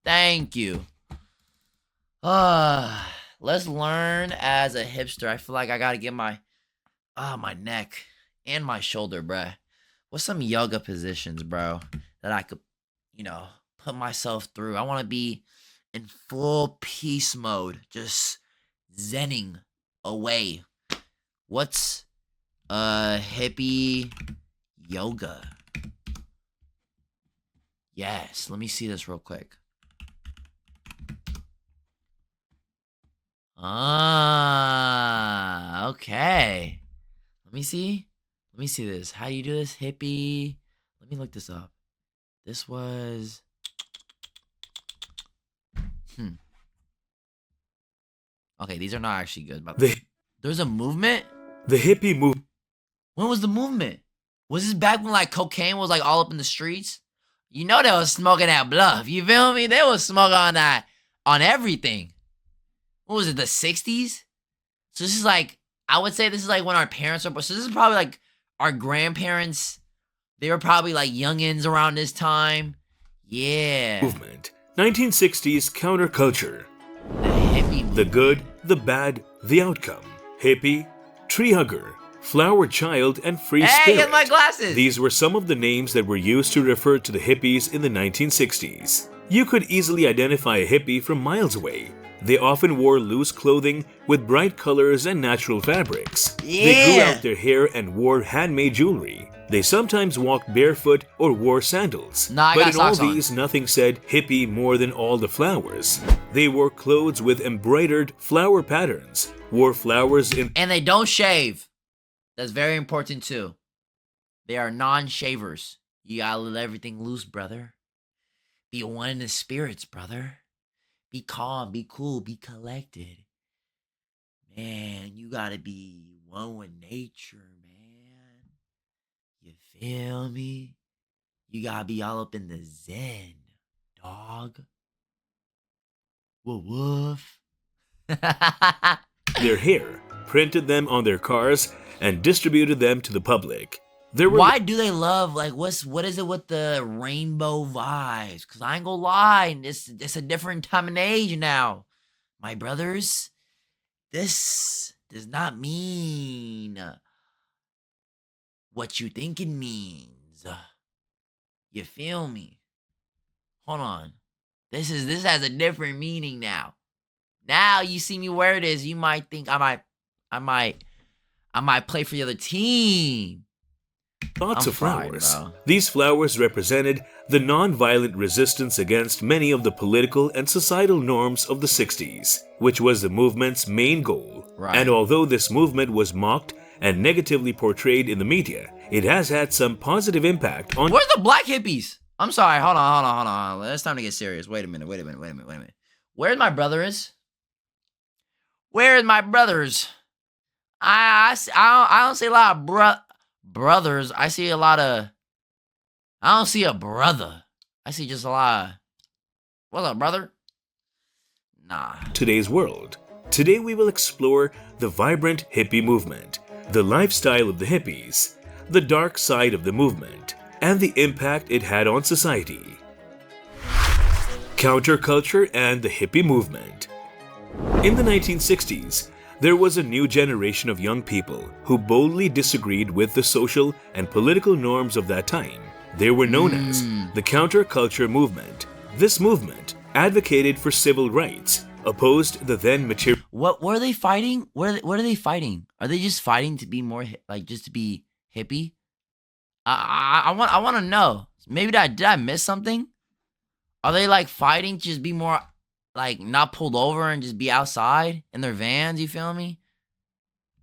Thank you. Let's learn as a hipster. I feel like I gotta get my neck and my shoulder, bruh. What's some yoga positions, bro, that I could, put myself through? I want to be in full peace mode, just zenning away. What's hippie yoga? Yes, let me see this real quick. Okay. Let me see. Let me see this. How do you do this, hippie? Let me look this up. This was... Okay, these are not actually good. But there's a movement? The hippie movement. When was the movement? Was this back when, like, cocaine was, like, all up in the streets? You know they was smoking that bluff. You feel me? They was smoking on that, on everything. What was it, the 60s? So this is like, I would say this is like when our parents are, so this is probably like our grandparents. They were probably like youngins around this time. Yeah. Movement. 1960s counterculture. The hippie movement. The good, the bad, the outcome. Hippie, tree hugger, flower child, and free spirit. Get my glasses. These were some of the names that were used to refer to the hippies in the 1960s. You could easily identify a hippie from miles away. They often wore loose clothing with bright colors and natural fabrics. Yeah. They grew out their hair and wore handmade jewelry. They sometimes walked barefoot or wore sandals. But in all these, nothing said hippie more than all the flowers. They wore clothes with embroidered flower patterns, wore flowers in... And they don't shave. That's very important too. They are non-shavers. You gotta let everything loose, brother. Be one in the spirits, brother. Be calm, be cool, be collected. Man, you gotta be one with nature, man. You feel me? You gotta be all up in the zen, dog. Woof. their hair, printed them on their cars, and distributed them to the public. Why do they love, like, what is it with the rainbow vibes? Because I ain't gonna lie, it's a different time and age now. My brothers, this does not mean what you think it means. You feel me? Hold on. This has a different meaning now. Now you see me wear this, you might think I might play for the other team. Lots of flowers. These flowers represented the non-violent resistance against many of the political and societal norms of the 60s, which was the movement's main goal. Right. And although this movement was mocked and negatively portrayed in the media, it has had some positive impact on... Where's the black hippies? I'm sorry, hold on. It's time to get serious. Wait a minute. Where's my brothers? Where's my brothers? I don't see a lot of brothers. I don't see a brother. I see just a lot of, what's up, brother? Nah. Today's world. Today we will explore the vibrant hippie movement, the lifestyle of the hippies, the dark side of the movement, and the impact it had on society. Counterculture and the hippie movement. In the 1960s, there was a new generation of young people who boldly disagreed with the social and political norms of that time. They were known as the counterculture movement. This movement advocated for civil rights, opposed the then material... What were they fighting? What are they fighting? Are they just fighting to be more, just to be hippie? I want to know. Maybe did I miss something? Are they like fighting to just be more... like, not pulled over and just be outside in their vans, you feel me?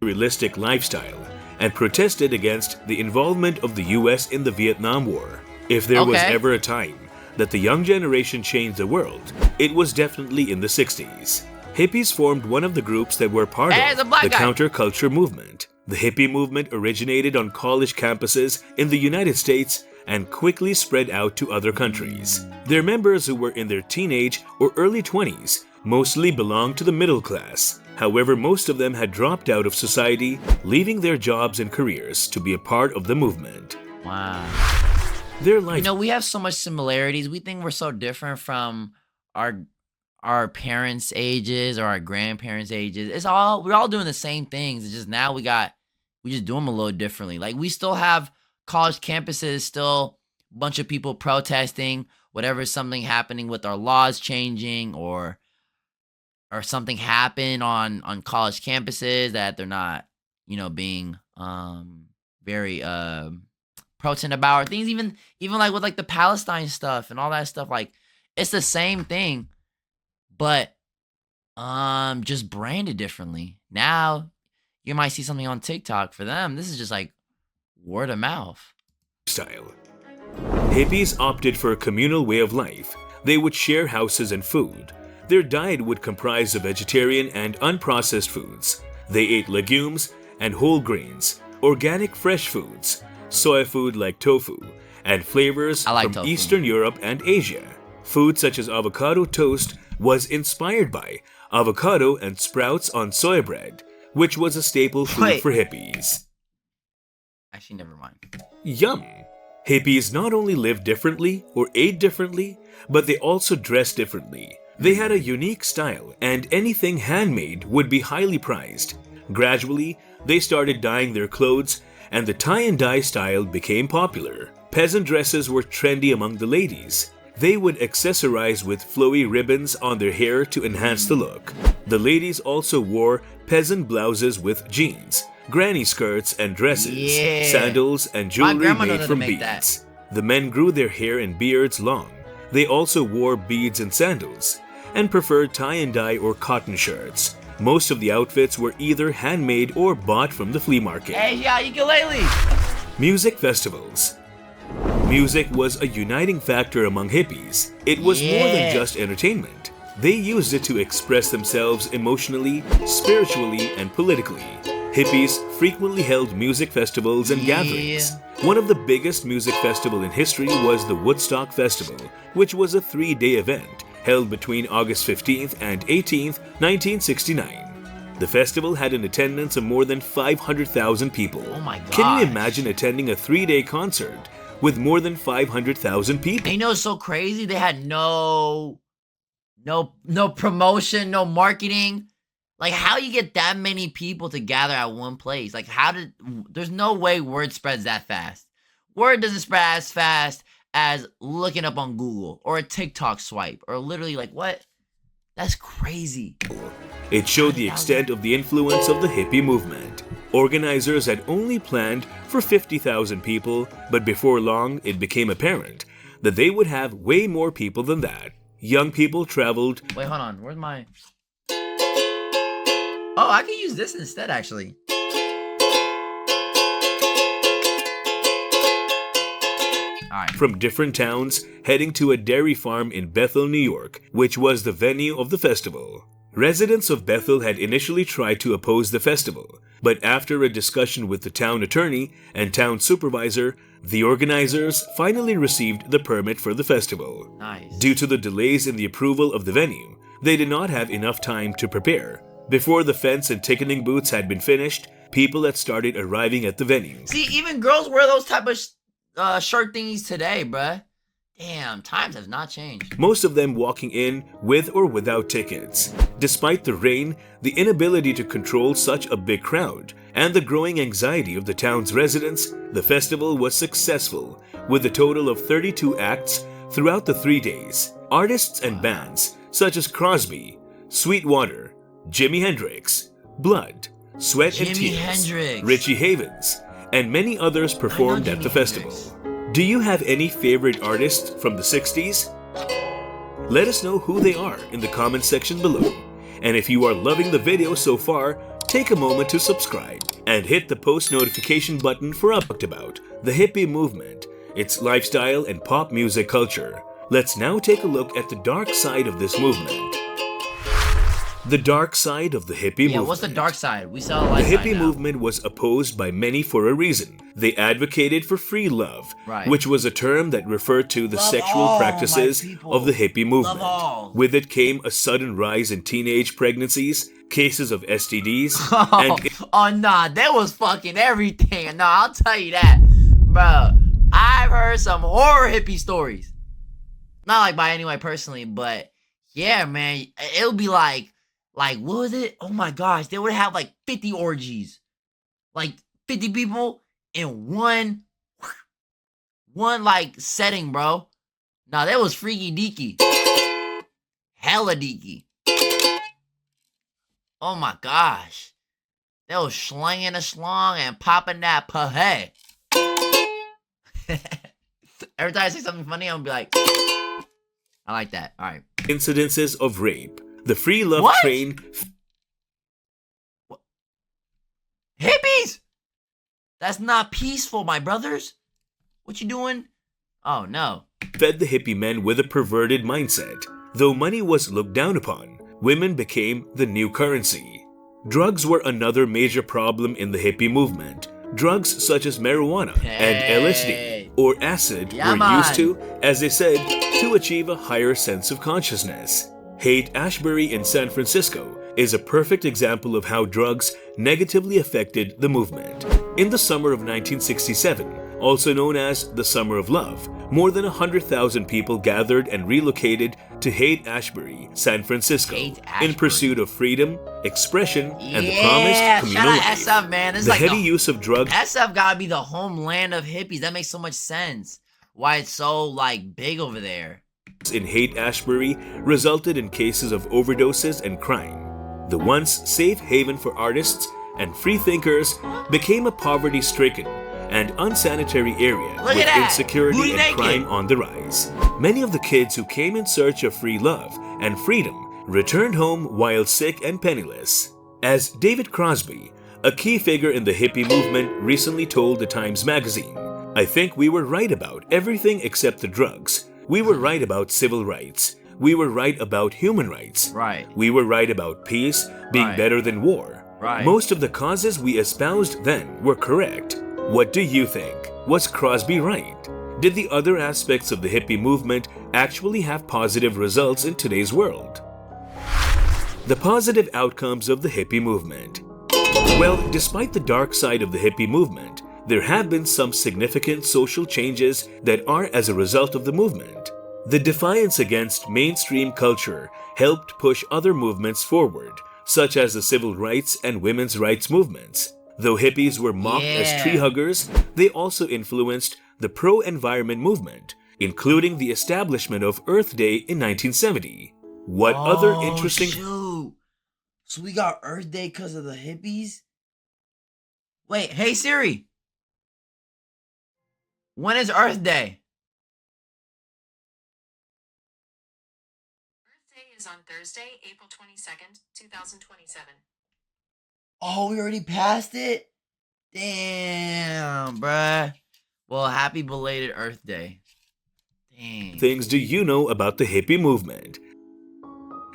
Realistic lifestyle and protested against the involvement of the US in the Vietnam War. If there was ever a time that the young generation changed the world, it was definitely in the 60s. Hippies formed one of the groups that were part of the counterculture movement. The hippie movement originated on college campuses in the United States and quickly spread out to other countries. Their members, who were in their teenage or early 20s, mostly belonged to the middle class. However, most of them had dropped out of society, leaving their jobs and careers to be a part of the movement. Wow. Their life... You know, we have so much similarities. We think we're so different from our our parents' ages or our grandparents' ages. We're all doing the same things. It's just now we just do them a little differently. Like we still have college campuses, still a bunch of people protesting, whatever something happening with our laws changing or something happened on college campuses that they're not, being very potent about, or things even like with like the Palestine stuff and all that stuff. Like it's the same thing, but just branded differently. Now you might see something on TikTok. For them, this is just like word of mouth style. Hippies opted for a communal way of life. They would share houses and food. Their diet would comprise of vegetarian and unprocessed foods. They ate legumes and whole grains, organic fresh foods, soy food like tofu, and flavors from tofu. Eastern Europe and Asia. Food such as avocado toast was inspired by avocado and sprouts on soy bread, which was a staple food for hippies. Actually, never mind. Yum! Hippies not only lived differently or ate differently, but they also dressed differently. They had a unique style, and anything handmade would be highly prized. Gradually, they started dyeing their clothes, and the tie-and-dye style became popular. Peasant dresses were trendy among the ladies. They would accessorize with flowy ribbons on their hair to enhance the look. The ladies also wore peasant blouses with jeans, granny skirts and dresses, sandals and jewelry made from beads. The men grew their hair and beards long. They also wore beads and sandals, and preferred tie-and-dye or cotton shirts. Most of the outfits were either handmade or bought from the flea market. Hey, yeah, ukulele! Music festivals. Music was a uniting factor among hippies. It was more than just entertainment. They used it to express themselves emotionally, spiritually, and politically. Hippies frequently held music festivals and gatherings. One of the biggest music festivals in history was the Woodstock Festival, which was a 3-day event held between August 15th and 18th, 1969. The festival had an attendance of more than 500,000 people. Oh my god. Can you imagine attending a 3-day concert with more than 500,000 people? And you know, it's so crazy. They had no promotion, no marketing. Like, how you get that many people to gather at one place? Like, there's no way word spreads that fast. Word doesn't spread as fast as looking up on Google or a TikTok swipe or literally like, what? That's crazy. It showed the extent of the influence of the hippie movement. Organizers had only planned for 50,000 people, but before long it became apparent that they would have way more people than that. Young people traveled. Wait, hold on. Where's my... Oh, I can use this instead, actually. From different towns, heading to a dairy farm in Bethel, New York, which was the venue of the festival. Residents of Bethel had initially tried to oppose the festival, but after a discussion with the town attorney and town supervisor, the organizers finally received the permit for the festival. Nice. Due to the delays in the approval of the venue, they did not have enough time to prepare. Before the fence and ticketing booths had been finished, people had started arriving at the venue. See, even girls wear those type of shirt thingies today, bruh. Damn, times have not changed. Most of them walking in with or without tickets. Despite the rain, the inability to control such a big crowd, and the growing anxiety of the town's residents, the festival was successful, with a total of 32 acts throughout the 3 days. Artists and bands such as Crosby, Sweetwater, Jimi Hendrix, Blood, Sweat and Tears, Richie Havens, and many others performed at the festival. Do you have any favorite artists from the 60s? Let us know who they are in the comment section below. And if you are loving the video so far, take a moment to subscribe and hit the post notification button for updates about the hippie movement, its lifestyle and pop music culture. Let's now take a look at the dark side of this movement. The dark side of the hippie movement. Yeah, what's the dark side? We saw a light The side hippie now. movement was opposed by many for a reason. They advocated for free love, Right. which was a term that referred to the Love sexual all, practices my people. of the hippie movement. Love all. With it came a sudden rise in teenage pregnancies, cases of STDs, Oh, nah, that was fucking everything. No, I'll tell you that. Bro, I've heard some horror hippie stories. Not like by anyone personally, but Yeah, man. It'll be like what was it? Oh my gosh, they would have like 50 orgies, like 50 people in one like setting, bro. Nah, that was freaky deaky, hella deaky. Oh my gosh, they was slinging a schlong and popping that pahe. Every time I say something funny, I'm gonna be like, I like that. All right. Incidences of rape. The free love What? train. What? Hippies? That's not peaceful, my brothers. What you doing? Oh no. Fed the hippie men with a perverted mindset. Though money was looked down upon, women became the new currency. Drugs were another major problem in the hippie movement. Drugs such as marijuana and LSD or acid were used to, as they said, to achieve a higher sense of consciousness. Haight-Ashbury in San Francisco is a perfect example of how drugs negatively affected the movement. In the summer of 1967, also known as the Summer of Love, more than 100,000 people gathered and relocated to Haight-Ashbury, San Francisco, in pursuit of freedom, expression, and the promised communal life. Shout out SF, man. It's the like heavy use of drugs. SF gotta be the homeland of hippies. That makes so much sense. Why it's so like big over there. In Haight-Ashbury resulted in cases of overdoses and crime. The once safe haven for artists and freethinkers became a poverty-stricken and unsanitary area with insecurity and crime on the rise. Many of the kids who came in search of free love and freedom returned home while sick and penniless. As David Crosby, a key figure in the hippie movement, recently told the Times magazine, "I think we were right about everything except the drugs. We were right about civil rights. We were right about human rights. Right. We were right about peace being better than war. Right. Most of the causes we espoused then were correct. What do you think? Was Crosby right? Did the other aspects of the hippie movement actually have positive results in today's world?" The positive outcomes of the hippie movement. Well, despite the dark side of the hippie movement, there have been some significant social changes that are as a result of the movement. The defiance against mainstream culture helped push other movements forward, such as the civil rights and women's rights movements. Though hippies were mocked as tree huggers, they also influenced the pro-environment movement, including the establishment of Earth Day in 1970. What other interesting... Shoot. So we got Earth Day because of the hippies? Wait, hey Siri. When is Earth Day? Earth Day is on Thursday, April 22nd, 2027. Oh, we already passed it? Damn, bruh. Well, happy belated Earth Day. Dang. Things do you know about the hippie movement?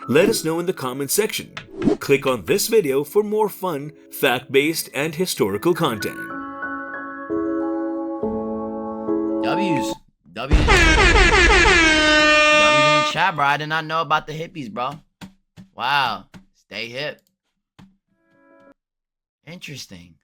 Let us know in the comment section. Click on this video for more fun, fact-based, and historical content. W's in the chat, bro. I did not know about the hippies, bro. Wow. Stay hip. Interesting.